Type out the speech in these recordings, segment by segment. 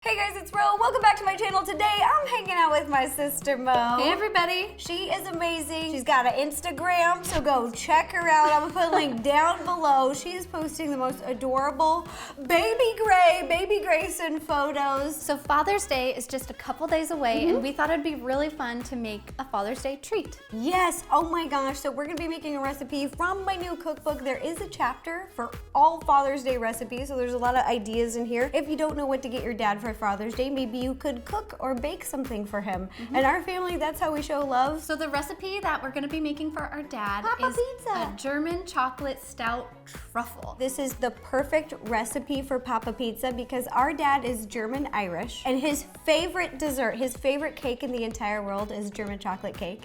Hey guys, it's Ro. Welcome back to my channel. Today I'm hanging out with my sister Mo. Hey everybody. She is amazing. She's got an Instagram, so go check her out. I'm gonna put a link down below. She is posting the most adorable baby Grayson photos. So Father's Day is just a couple days away and we thought it'd be really fun to make a Father's Day treat. Yes, oh my gosh. So we're gonna be making a recipe from my new cookbook. There is a chapter for all Father's Day recipes, so there's a lot of ideas in here. If you don't know what to get your dad for Father's Day, maybe you could cook or bake something for him. And our family, that's how we show love. So the recipe that we're gonna be making for our dad is a German chocolate stout truffle. This is the perfect recipe for Papa Pizza because our dad is German Irish and his favorite dessert, his favorite cake in the entire world is German chocolate cake.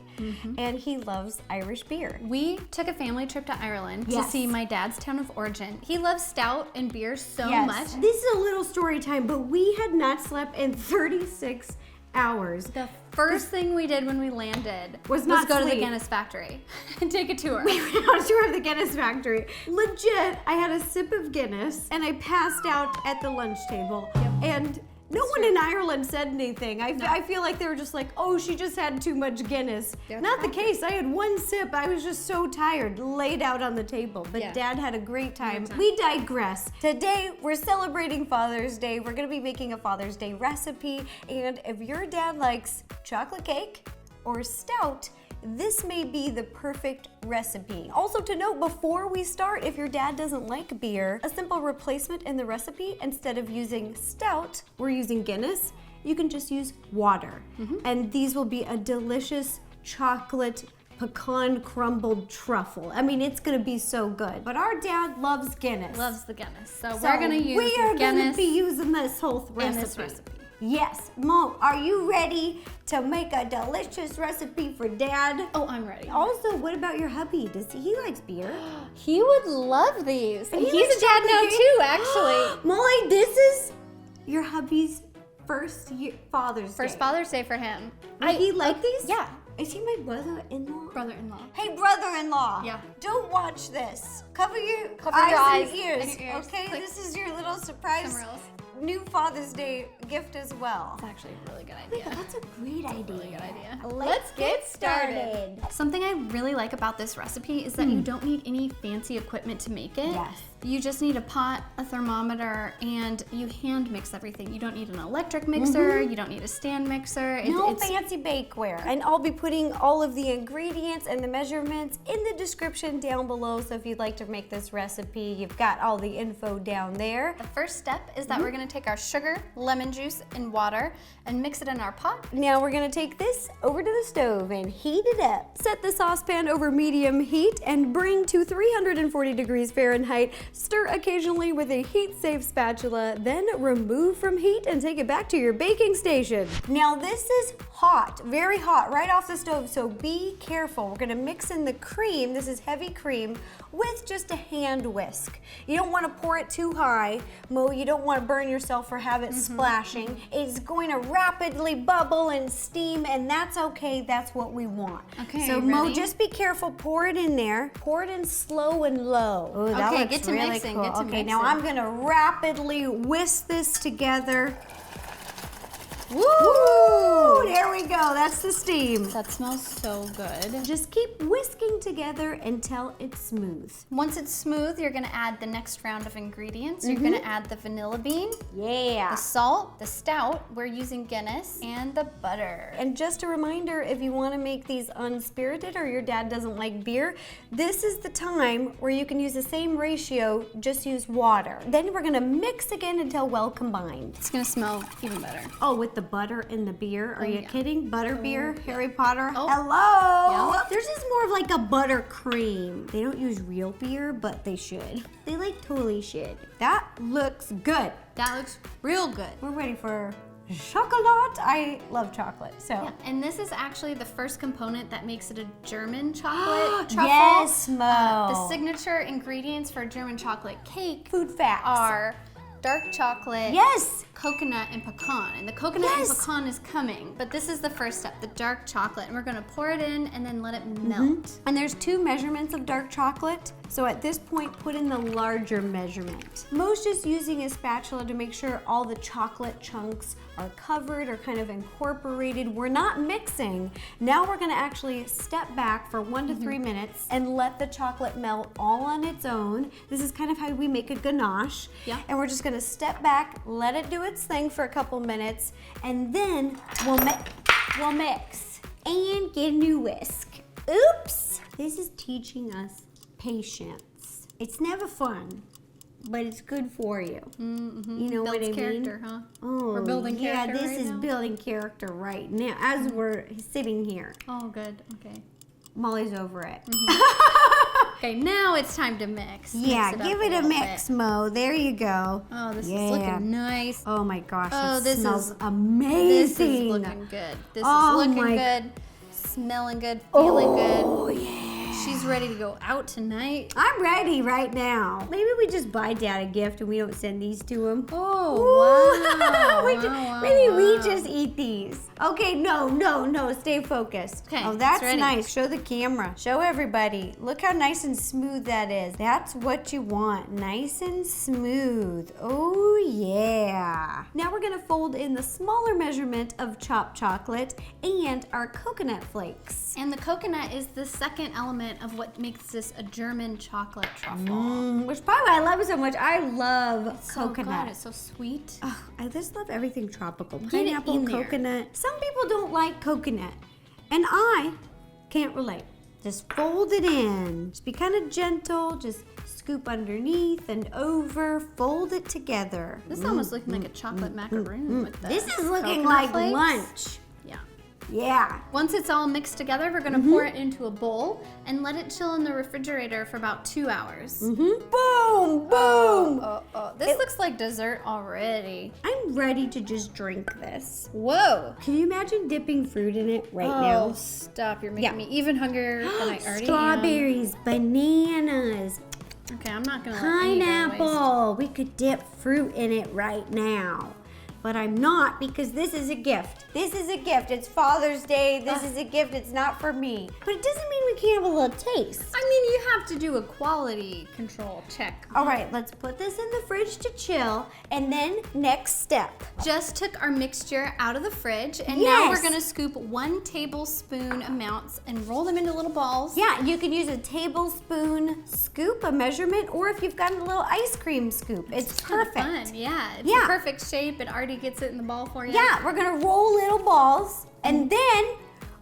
And he loves Irish beer. We took a family trip to Ireland to see my dad's town of origin. He loves stout and beer so much. This is a little story time, but we had not slept in 36 hours. The first thing we did when we landed was go to the Guinness factory and take a tour. We went on a tour of the Guinness factory. Legit, I had a sip of Guinness and I passed out at the lunch table. And no one in Ireland said anything. I feel like they were just like, oh, she just had too much Guinness. Not the case. I had one sip. I was just so tired, laid out on the table. But Dad had a great time. We digress. Today, we're celebrating Father's Day. We're gonna be making a Father's Day recipe. And if your dad likes chocolate cake or stout, this may be the perfect recipe. Also to note, before we start, if your dad doesn't like beer, a simple replacement in the recipe, instead of using stout, we're using Guinness, you can just use water. And these will be a delicious chocolate pecan crumbled truffle. I mean, it's gonna be so good. But our dad loves Guinness. Loves the Guinness. So we're gonna use we are Guinness gonna be using this whole in this recipe. Yes, Mo, are you ready to make a delicious recipe for Dad? Oh, I'm ready. Also, what about your hubby? He likes beer? He would love these. And He he's likes a dad now chocolate cake? too, actually. Molly, this is your hubby's first Father's Day. First Father's Day for him. Would he like these? Yeah. Is he my brother-in-law? Brother-in-law. Hey, brother-in-law. Yeah. Don't watch this. Cover your eyes and ears. and your ears. Okay, Click. this is your little surprise Somewhere else. new Father's Day gift as well. It's actually a really good idea. That's a great idea. Really good idea. Let's get started. Something I really like about this recipe is that you don't need any fancy equipment to make it. Yes. You just need a pot, a thermometer, and you hand mix everything. You don't need an electric mixer, you don't need a stand mixer. No fancy bakeware. And I'll be putting all of the ingredients and the measurements in the description down below. So if you'd like to make this recipe, you've got all the info down there. The first step is that we're gonna take our sugar, lemon juice, and water and mix it in our pot. Now we're gonna take this over to the stove and heat it up. Set the saucepan over medium heat and bring to 340 degrees Fahrenheit. Stir occasionally with a heat-safe spatula, then remove from heat and take it back to your baking station. Now this is hot, very hot, right off the stove, so be careful. We're gonna mix in the cream, this is heavy cream, with just a hand whisk. You don't wanna pour it too high, Mo, you don't wanna burn yourself or have it splashing. It's going to rapidly bubble and steam, and that's okay, that's what we want. Okay, so Mo, ready? just be careful, pour it in there. Pour it in slow and low. Ooh, that Okay, looks get to really mixing, cool. get to Okay, now mixing. I'm gonna rapidly whisk this together. Woo! There we go, that's the steam. That smells so good. Just keep whisking together until it's smooth. Once it's smooth, you're gonna add the next round of ingredients. You're gonna add the vanilla bean, Yeah. the salt, the stout, we're using Guinness, and the butter. And just a reminder, if you want to make these unspirited or your dad doesn't like beer, this is the time where you can use the same ratio, just use water. Then we're gonna mix again until well combined. It's gonna smell even better. Oh, with the butter and the beer? Are you yeah. kidding? Butter beer, Harry Potter. Oh. Hello! Yeah. Theirs is more of like a butter cream. They don't use real beer, but they should. They like totally should. That looks good. That looks real good. We're ready for chocolate. I love chocolate, so. Yeah, and this is actually the first component that makes it a German chocolate truffle. Yes, Mo. The signature ingredients for a German chocolate cake Food facts. are dark chocolate, Yes! coconut, and pecan. And the coconut and pecan is coming, but this is the first step, the dark chocolate. And we're gonna pour it in and then let it melt. And there's two measurements of dark chocolate. So at this point, put in the larger measurement. Mo's just using a spatula to make sure all the chocolate chunks are covered or kind of incorporated. We're not mixing. Now we're gonna actually step back for 1 to 3 minutes and let the chocolate melt all on its own. This is kind of how we make a ganache. Yeah. And we're just gonna step back, let it do its thing for a couple minutes, and then we'll mix and get a new whisk. Oops! This is teaching us patience. It's never fun, but it's good for you. You know what I mean? Character, huh? Oh, We're building character yeah, this right is now? building character right now as we're sitting here. Oh, good. Okay. Molly's over it. Okay, now it's time to mix. Yeah, Mix it give up it a little mix, Mo. There you go. bit. Oh, this Yeah. is looking nice. Oh my gosh, Oh, it this smells is- amazing. This is looking good. This Oh is looking my- good. Smelling good. Feeling Oh, good. yeah. She's ready to go out tonight. I'm ready right now. Maybe we just buy Dad a gift and we don't send these to him. Oh, wow. We Wow, ju- wow, maybe we wow. just eat these. Okay, no, stay focused. Okay, Oh, it's that's ready. nice. Show the camera. Show everybody. Look how nice and smooth that is. That's what you want. Nice and smooth. Oh, yeah. Now we're gonna fold in the smaller measurement of chopped chocolate and our coconut flakes. And the coconut is the second element of what makes this a German chocolate truffle. Which probably why I love it so much. I love So coconut. good. It's so sweet. Oh, I just love everything tropical. Get it Pineapple, in there. coconut. Some people don't like coconut, and I can't relate. Just fold it in. Just be kind of gentle. Just scoop underneath and over. Fold it together. This is almost looking like a chocolate macaroon with the This is looking coconut like flakes. lunch. Yeah. Yeah. Once it's all mixed together, we're gonna pour it into a bowl and let it chill in the refrigerator for about 2 hours. Boom, boom. This looks like dessert already. I'm ready to just drink this. Whoa. Can you imagine dipping fruit in it right Oh, now? stop. You're making Yeah. me even hungrier than I already am. Strawberries, bananas, Okay, I'm not gonna let any go to waste. pineapple. We could dip fruit in it right now. But I'm not because this is a gift. This is a gift. It's Father's Day. This is a gift. It's not for me. But it doesn't mean we can't have a little taste. I mean, you have to do a quality control check. All right, let's put this in the fridge to chill. And then next step. Just took our mixture out of the fridge, and now we're Yes. gonna scoop 1 tablespoon amounts and roll them into little balls. Yeah, you can use a tablespoon scoop, a measurement, or if you've got a little ice cream scoop. It's Kinda perfect. fun. Yeah, it's Yeah. the perfect shape. It already gets it in the ball for you. Yeah, we're gonna roll little balls and then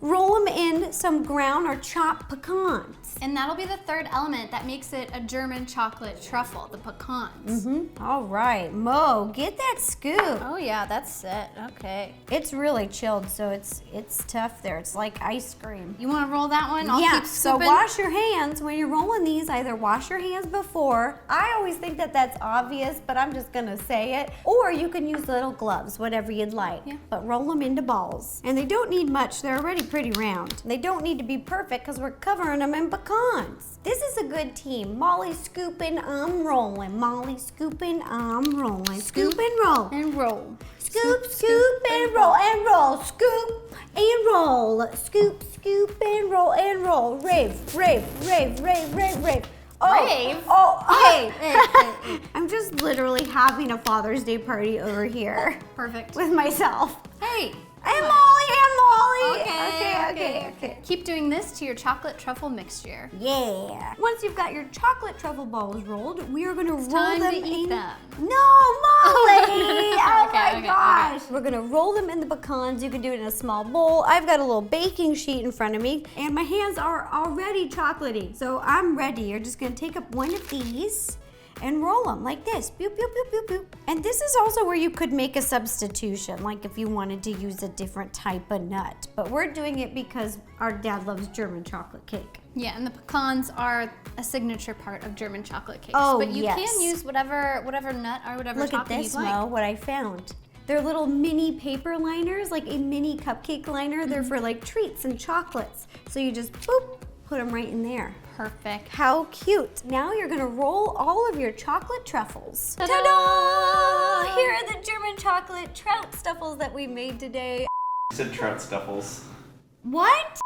roll them in some ground or chopped pecans. And that'll be the third element that makes it a German chocolate truffle, the pecans. All right, Mo, get that scoop. Oh yeah, that's it. Okay. It's really chilled, so it's tough there. It's like ice cream. You want to roll that one? I'll Yeah, keep so scooping. wash your hands when you're rolling these. Either wash your hands before. I always think that that's obvious, but I'm just gonna say it. Or you can use little gloves, whatever you'd like. Yeah. But roll them into balls. And they don't need much. They're already pretty round. They don't need to be perfect because we're covering them in pecans. This is a good team. Molly scooping, I'm rolling. Molly scooping, I'm rolling. Scoop and roll. And roll. Scoop, scoop, and roll, and roll. Scoop and roll. Scoop, scoop, and roll, and roll. Rave, rave, rave, rave, rave, rave. Oh, Rave? oh, Hey, hey, hey. I'm just literally having a Father's Day party over here Perfect. with myself. Hey. And Molly, and Molly. Okay. Keep doing this to your chocolate truffle mixture. Yeah. Once you've got your chocolate truffle balls rolled, we are going to roll time them to eat in. them. No, Molly! Oh Okay, my okay, gosh. We're going to roll them in the pecans. You can do it in a small bowl. I've got a little baking sheet in front of me, and my hands are already chocolatey. So I'm ready. You're just going to take up one of these and roll them like this. Boop, boop, boop, boop, boop. And this is also where you could make a substitution, like if you wanted to use a different type of nut. But we're doing it because our dad loves German chocolate cake. Yeah, and the pecans are a signature part of German chocolate cakes. Oh, but you yes. can use whatever nut or whatever Look at topping this, you'd like. Mo, what I found. They're little mini paper liners, like a mini cupcake liner. They're for like treats and chocolates. So you just boop, put them right in there. Perfect. How cute. Now you're gonna roll all of your chocolate truffles. Ta-da! Ta-da! Here are the German chocolate trout stuffles that we made today. You said trout stuffles. What?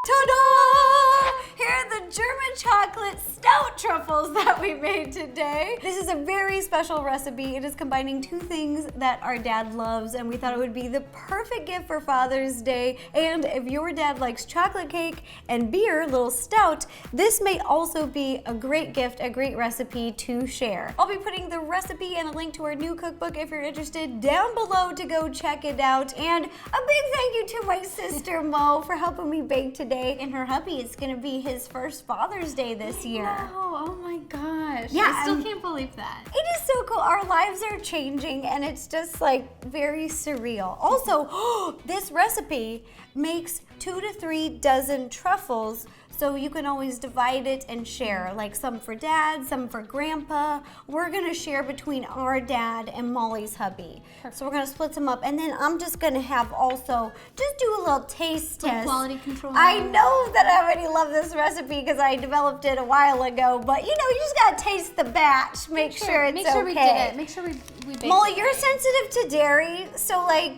Ta-da! here are the German chocolate stout truffles that we made today. This is a very special recipe. It is combining two things that our dad loves, and we thought it would be the perfect gift for Father's Day. And if your dad likes chocolate cake and beer, little stout, this may also be a great gift, a great recipe to share. I'll be putting the recipe and a link to our new cookbook if you're interested down below to go check it out. And a big thank you to my sister Mo for helping me bake today. And her hubby, it's gonna be his first Father's Day this year. Oh my gosh. Yeah, I still can't believe that. It is so cool. Our lives are changing and it's just like very surreal. Also, this recipe makes 2 to 3 dozen truffles, so you can always divide it and share, like some for dad, some for grandpa. We're gonna share between our dad and Molly's hubby. So we're gonna split them up, and then I'm just gonna have also, just do a little taste test. Quality control. I know that I already love this recipe because I developed it a while ago, but you know, you just gotta taste the batch, make sure it's okay. Make sure we did it. Make sure we baked Molly, it. you're sensitive to dairy, so like,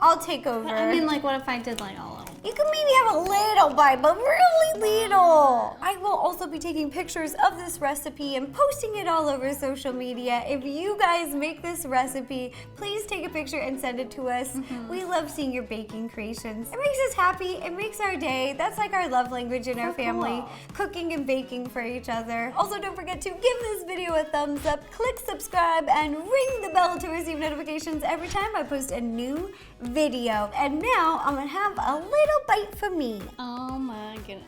I'll take over. I mean, like, what if I did like all of them? You can maybe have a little bite, but really little. I will also be taking pictures of this recipe and posting it all over social media. If you guys make this recipe, please take a picture and send it to us. We love seeing your baking creations. It makes us happy. It makes our day. That's like our love language in our family. Cool. Cooking and baking for each other. Also, don't forget to give this video a thumbs up, click subscribe, and ring the bell to receive notifications every time I post a new video. And now I'm gonna have a little bite for me. Oh my goodness.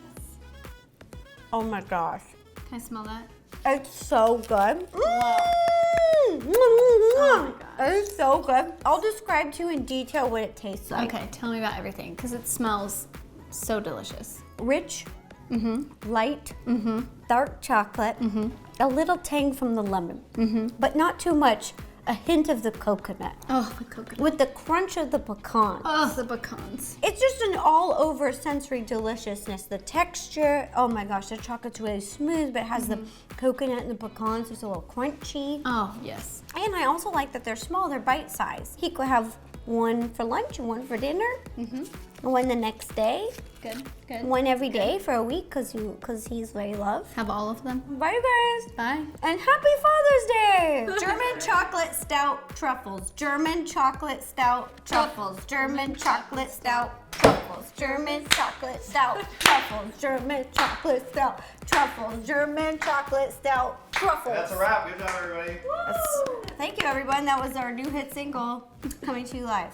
Oh my gosh. Can I smell that? It's so good. Oh my gosh. It's so good. I'll describe to you in detail what it tastes like. Okay, tell me about everything, because it smells so delicious. Rich, light, dark chocolate, a little tang from the lemon, but not too much. A hint of the coconut. Oh, the coconut. With the crunch of the pecan. Oh, the pecans. It's just an all-over sensory deliciousness. The texture, oh my gosh, the chocolate's really smooth, but it has the coconut and the pecans, so it's a little crunchy. Oh, yes. And I also like that they're small, they're bite-sized. He could have one for lunch and one for dinner, one the next day, Good, good. one every day for a week, because he's very loved. Have all of them. Bye, guys. Bye. And happy Father's Day! German chocolate stout truffles. German chocolate stout truffles. German chocolate stout truffles. German chocolate stout truffles. German chocolate stout truffles. German chocolate stout truffles. That's a wrap. Good job, everybody. Thank you, everyone. That was our new hit single coming to you live.